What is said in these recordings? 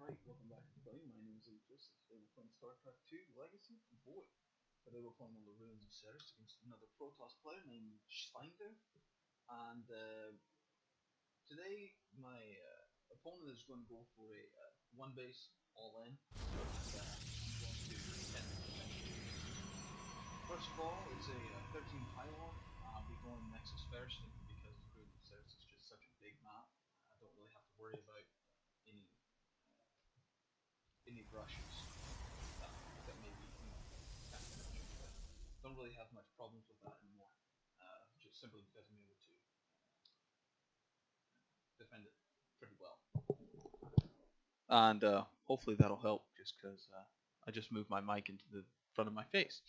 Alright, welcome back everybody. My name is Joseph. Today we're playing Starcraft 2 Legacy Void. Today we're playing on the Ruins of Ceres against another Protoss player named Schweinder. And today my opponent is going to go for a one base all in. And I'm going to defend. First of all, it's a 13 pylon. I'll be going Nexus first because the Ruins of Ceres is just such a big map. I don't really have to worry about any rushes that maybe don't really have much problems with that anymore. Just simply because I'm able to defend it pretty well, and hopefully that'll help. Just because I just moved my mic into the front of my face.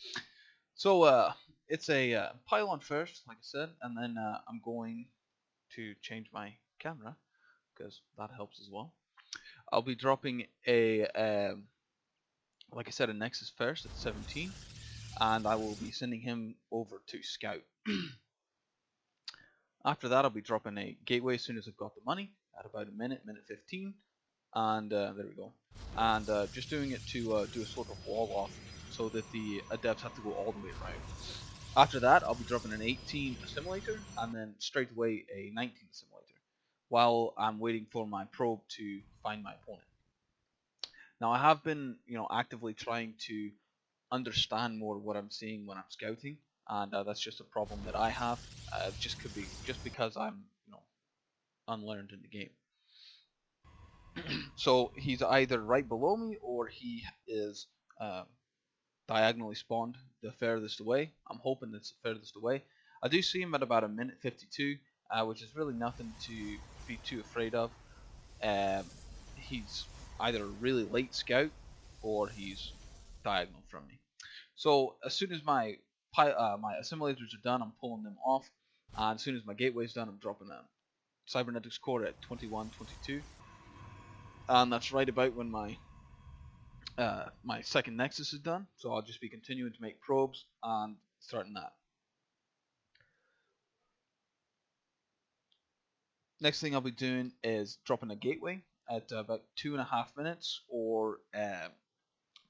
So it's a pylon first, like I said, and then I'm going to change my camera because that helps as well. I'll be dropping a, like I said, a Nexus first at 17, and I will be sending him over to Scout. After that, I'll be dropping a Gateway as soon as I've got the money, at about a minute 15, and there we go. And just doing it to do a sort of wall off, so that the Adepts have to go all the way around. After that, I'll be dropping an 18 assimilator, and then straight away a 19 assimilator, while I'm waiting for my probe to find my opponent. Now I have been, actively trying to understand more what I'm seeing when I'm scouting, and that's just a problem that I have. Just could be just because I'm, unlearned in the game. So he's either right below me or he is diagonally spawned the furthest away. I'm hoping it's the furthest away. I do see him at about a minute 52, which is really nothing to be too afraid of. He's either a really late scout or he's diagonal from me. So as soon as my assimilators are done, I'm pulling them off, and as soon as my gateway is done, I'm dropping them. Cybernetics core at 21, 22, and that's right about when my my second Nexus is done. So I'll just be continuing to make probes and starting that. Next thing I'll be doing is dropping a gateway at about 2.5 minutes or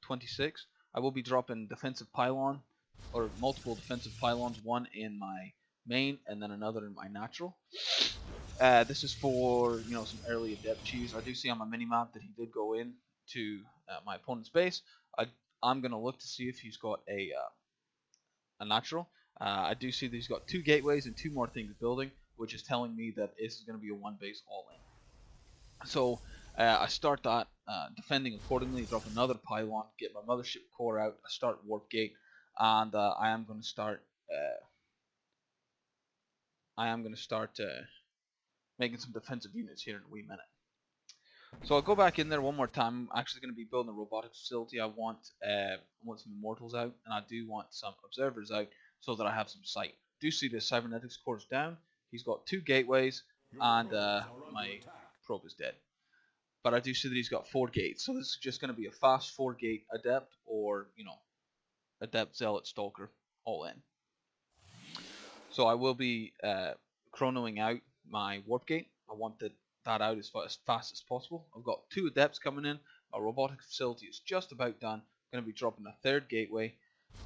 26. I will be dropping defensive pylon, or multiple defensive pylons, one in my main and then another in my natural. This is for some early adept cheese. I do see on my minimap that he did go in to my opponent's base. I'm gonna look to see if he's got a natural. I do see that he's got 2 gateways and 2 more things building, which is telling me that this is going to be a one base all in. So I start that defending accordingly, drop another pylon, get my mothership core out, I start warp gate, and I am going to start making some defensive units here in a wee minute. So I'll go back in there one more time. I'm actually going to be building a robotics facility. I want some immortals out, and I do want some observers out so that I have some sight. Do see the cybernetics core is down. He's got 2 gateways, and my probe is dead. But I do see that he's got 4 gates, so this is just going to be a fast 4 gate adept, or adept zealot stalker all in. So I will be chronoing out my warp gate. I want that out as fast as possible. I've got 2 adepts coming in. My robotic facility is just about done. I'm going to be dropping a 3rd gateway,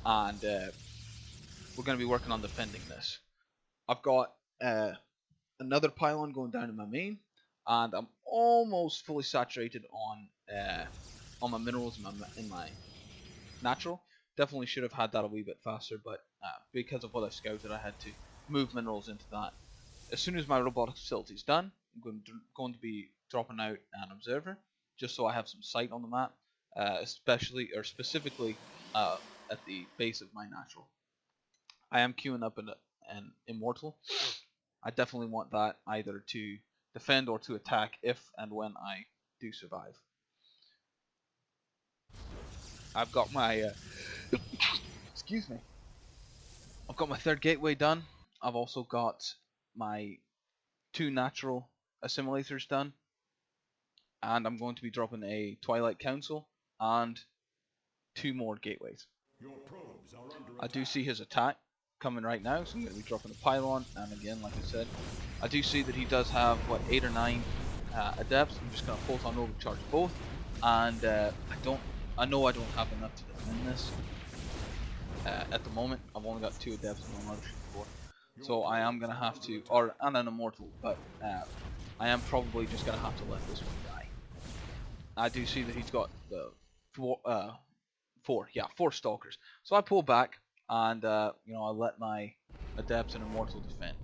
and we're going to be working on defending this. I've got another pylon going down in my main, and I'm almost fully saturated on my minerals in my natural. Definitely should have had that a wee bit faster, but because of what I scouted, I had to move minerals into that. As soon as my robotic facility is done, I'm going to be dropping out an observer, just so I have some sight on the map, specifically at the base of my natural. I am queuing up an immortal. I definitely want that either to defend or to attack if and when I do survive. I've got my excuse me. I've got my 3rd gateway done. I've also got my 2 natural assimilators done, and I'm going to be dropping a Twilight Council and 2 more gateways. I do see his attack coming right now, so I'm going to be dropping a pylon, and again, like I said, I do see that he does have 8 or 9 adepts. I'm just going to photon overcharge both, and I know I don't have enough to defend this at the moment. I've only got 2 adepts in my mothership core, so I am gonna have to, and an immortal, but I am probably just gonna have to let this one die. I do see that he's got the 4 stalkers, so I pull back and I let my adepts and immortal defend.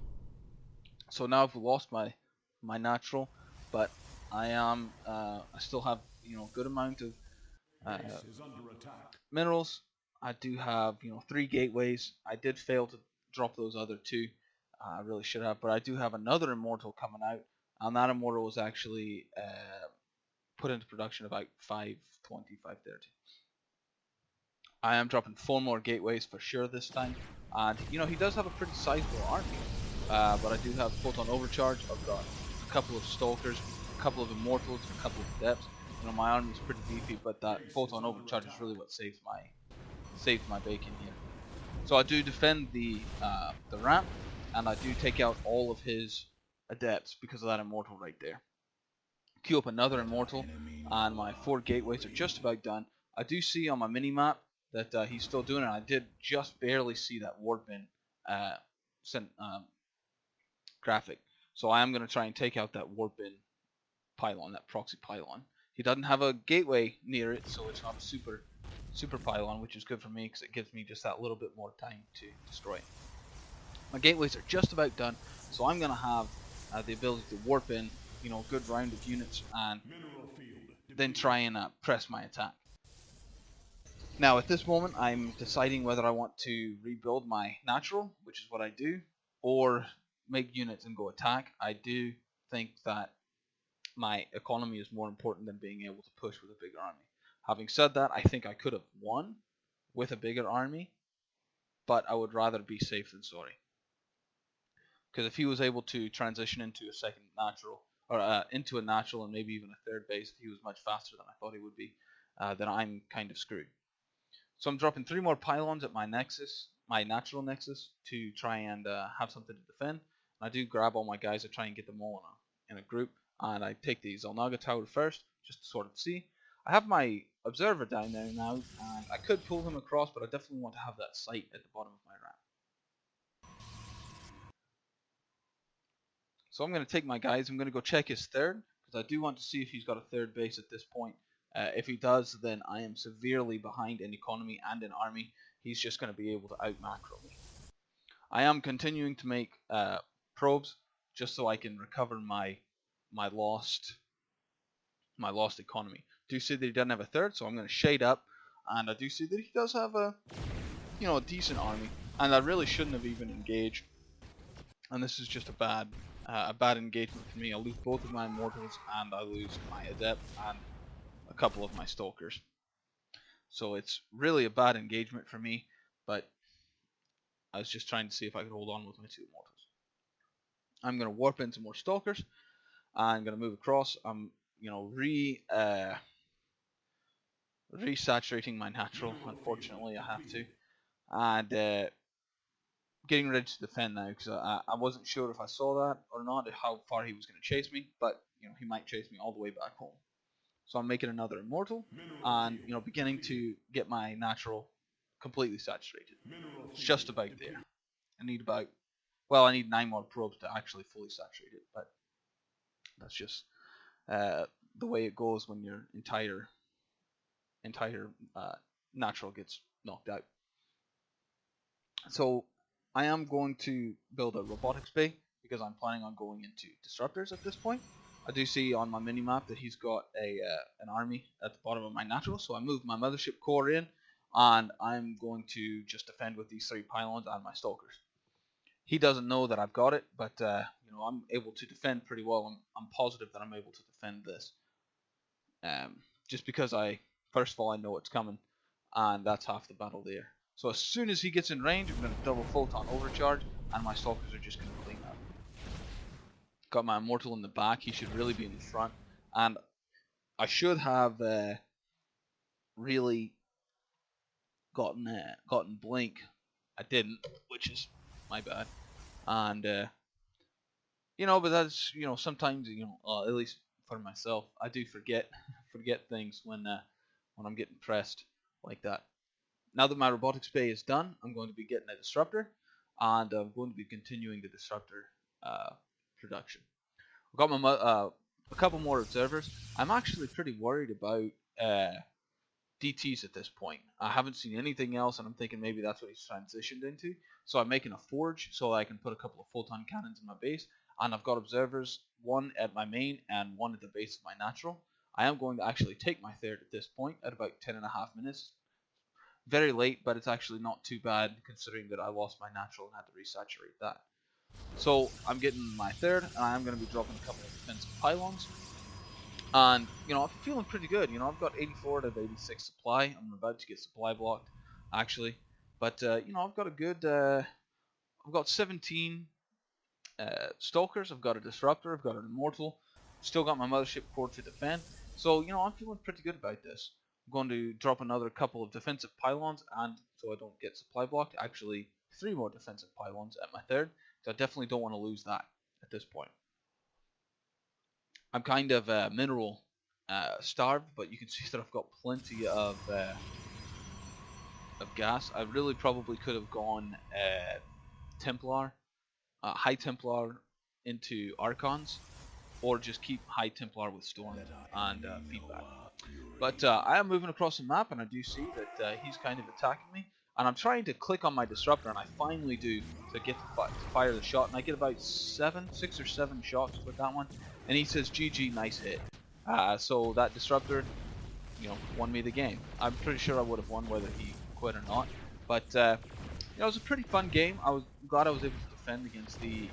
So now I've lost my natural, but I still have a good amount of minerals. I do have 3 gateways. I did fail to drop those other 2. I really should have, but I do have another immortal coming out, and that immortal was actually put into production about 5:20, 5:30. I am dropping 4 more gateways for sure this time, and he does have a pretty sizable army. But I do have photon overcharge. I've got a couple of stalkers, a couple of immortals, and a couple of adepts. My army is pretty beefy, but that photon overcharge is really what saved my bacon here. So I do defend the ramp, and I do take out all of his adepts because of that immortal right there. Queue up another immortal, and my 4 gateways are just about done. I do see on my mini map that he's still doing it. I did just barely see that warp in graphic. So I am going to try and take out that warp in pylon, that proxy pylon. He doesn't have a gateway near it, so it's not a super pylon, which is good for me because it gives me just that little bit more time to destroy it. My gateways are just about done, so I'm going to have the ability to warp in, a good round of units, and then try and press my attack. Now at this moment I'm deciding whether I want to rebuild my natural, which is what I do, or make units and go attack. I do think that my economy is more important than being able to push with a bigger army. Having said that, I think I could have won with a bigger army, but I would rather be safe than sorry. Because if he was able to transition into a second natural, or into a natural and maybe even a third base, if he was much faster than I thought he would be, then I'm kind of screwed. So I'm dropping 3 more pylons at my nexus, my natural nexus, to try and have something to defend. And I do grab all my guys to try and get them all in a group, and I take the Zelnaga tower first, just to sort of see. I have my observer down there now, and I could pull him across, but I definitely want to have that sight at the bottom of my ramp. So I'm going to take my guys, I'm going to go check his third, because I do want to see if he's got a third base at this point. If he does, then I am severely behind in economy and in army. He's just going to be able to out-macro me. I am continuing to make probes, just so I can recover my lost economy. Do see that he doesn't have a third, so I'm going to shade up, and I do see that he does have a decent army, and I really shouldn't have even engaged. And this is just a bad engagement for me. I lose both of my immortals, and I lose my adept and a couple of my stalkers. So it's really a bad engagement for me, but I was just trying to see if I could hold on with my 2 immortals. I'm going to warp into more stalkers. I'm going to move across. I'm resaturating my natural. Unfortunately, I have to, and getting ready to defend now because I wasn't sure if I saw that or not, how far he was going to chase me, but he might chase me all the way back home. So I'm making another immortal, and beginning to get my natural completely saturated. It's just about there. I need 9 more probes to actually fully saturate it, but that's just the way it goes when your entire natural gets knocked out. So I am going to build a robotics bay because I'm planning on going into disruptors at this point. I do see on my mini map that he's got an army at the bottom of my natural, so I moved my mothership core in, and I'm going to just defend with these 3 pylons and my stalkers. He doesn't know that I've got it, but I'm able to defend pretty well. I'm positive that I'm able to defend this, just because first of all I know it's coming, and that's half the battle there. So as soon as he gets in range, I'm going to double photon overcharge, and my stalkers are just going to clean up. Got my immortal in the back. He should really be in the front, and I should have really gotten blink. I didn't, which is my bad. And but that's sometimes at least for myself, I do forget forget things when I'm getting pressed like that. Now that my robotics bay is done, I'm going to be getting a disruptor, and I'm going to be continuing the disruptor production. I've got a couple more observers. I'm actually pretty worried about DTs at this point. I haven't seen anything else, and I'm thinking maybe that's what he's transitioned into. So I'm making a forge so I can put a couple of photon cannons in my base, and I've got observers, one at my main and one at the base of my natural. I am going to actually take my third at this point at about 10.5 minutes. Very late, but it's actually not too bad considering that I lost my natural and had to resaturate that. So I'm getting my third, and I'm going to be dropping a couple of defensive pylons. And, I'm feeling pretty good. I've got 84 to 86 supply. I'm about to get supply blocked, actually. But, I've got a good, I've got 17 stalkers. I've got a disruptor. I've got an immortal. Still got my mothership core to defend. So, I'm feeling pretty good about this. I'm going to drop another couple of defensive pylons, and so I don't get supply blocked. Actually, 3 more defensive pylons at my third. So I definitely don't want to lose that at this point. I'm kind of mineral starved, but you can see that I've got plenty of gas. I really probably could have gone Templar, High Templar into Archons, or just keep High Templar with Storm and feedback. But I am moving across the map, and I do see that he's kind of attacking me. And I'm trying to click on my disruptor, and I finally do to get to fire the shot, and I get about 6 or 7 shots with that one. And he says, "GG, nice hit." So that disruptor, won me the game. I'm pretty sure I would have won whether he quit or not. But it was a pretty fun game. I was glad I was able to defend against the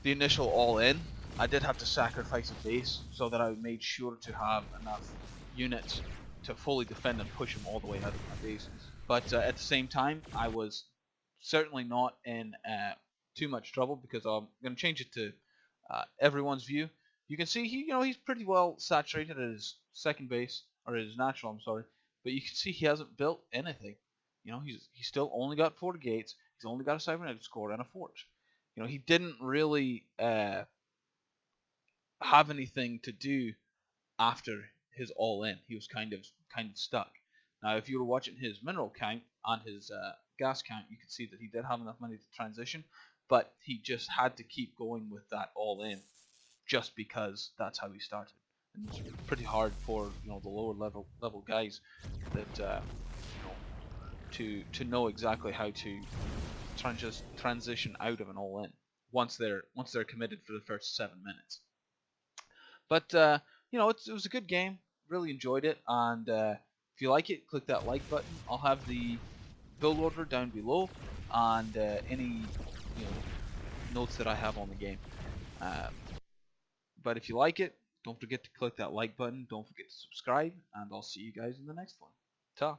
initial all-in. I did have to sacrifice a base so that I made sure to have enough units to fully defend and push them all the way out of my base. But at the same time, I was certainly not in too much trouble because I'm going to change it to everyone's view. You can see he's pretty well saturated at his second base, or his natural, I'm sorry. But you can see he hasn't built anything. He's still only got 4 gates. He's only got a cybernetic core and a forge. He didn't really have anything to do after his all-in. He was kind of stuck. Now, if you were watching his mineral count and his gas count, you could see that he did have enough money to transition, but he just had to keep going with that all-in just because that's how he started. And it's pretty hard for the lower level guys that to know exactly how to transition out of an all-in once they're committed for the first 7 minutes. But it was a good game. Really enjoyed it, and if you like it, click that like button. I'll have the build order down below, and any notes that I have on the game. But if you like it, don't forget to click that like button. Don't forget to subscribe, and I'll see you guys in the next one. Ta.